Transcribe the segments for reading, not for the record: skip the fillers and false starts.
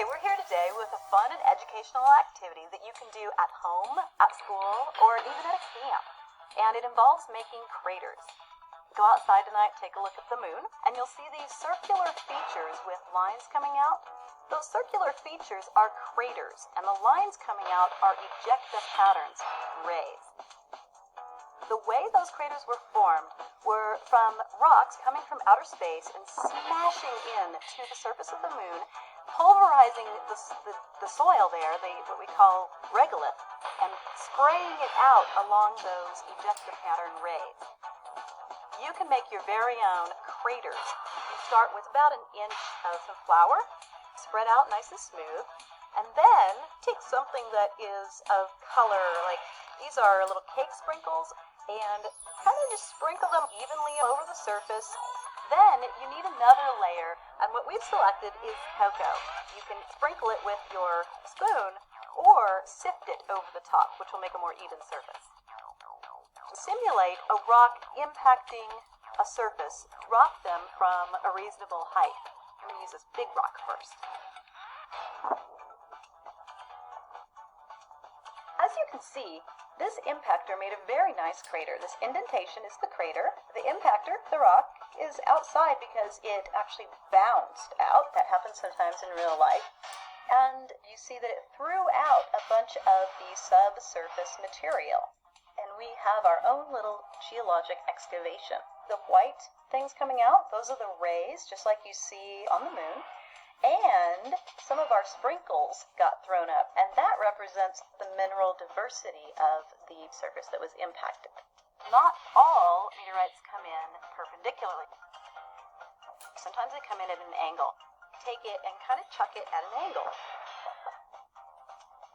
Hey, we're here today with a fun and educational activity that you can do at home, at school, or even at a camp. And it involves making craters. Go outside tonight, take a look at the moon, and you'll see these circular features with lines coming out. Those circular features are craters, and the lines coming out are ejecta patterns, rays. The way those craters were formed were from rocks coming from outer space and smashing in to the surface of the moon, pulverizing the soil there, what we call regolith, and spraying it out along those ejecta pattern rays. You can make your very own craters. You start with about an inch of some flour, spread out nice and smooth, and then take something that is of color, like these are little cake sprinkles, and kind of just sprinkle them evenly over the surface. Then you need another layer, and what we've selected is cocoa. You can sprinkle it with your spoon or sift it over the top, which will make a more even surface. To simulate a rock impacting a surface, drop them from a reasonable height. I'm going to use this big rock first. As you can see, this impactor made a very nice crater. This indentation is the crater. The impactor, the rock, is outside because it actually bounced out. That happens sometimes in real life. And you see that it threw out a bunch of the subsurface material. And we have our own little geologic excavation. The white things coming out, those are the rays, just like you see on the moon. And some of our sprinkles got thrown up, and that represents the mineral diversity of the surface that was impacted. Not all meteorites come in perpendicularly. Sometimes they come in at an angle. Take it and kind of chuck it at an angle.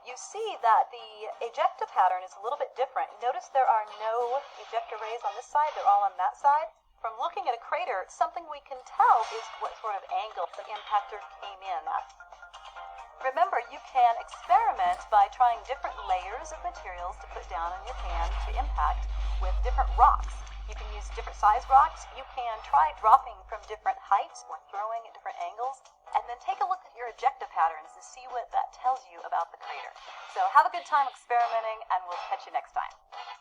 You see that the ejecta pattern is a little bit different. Notice there are no ejecta rays on this side, they're all on that side. From looking at a crater, something we can tell is what sort of angle the impactor came in at. Remember, you can experiment by trying different layers of materials to put down on your pan to impact with different rocks. You can use different size rocks. You can try dropping from different heights or throwing at different angles. And then take a look at your ejecta patterns and see what that tells you about the crater. So have a good time experimenting, and we'll catch you next time.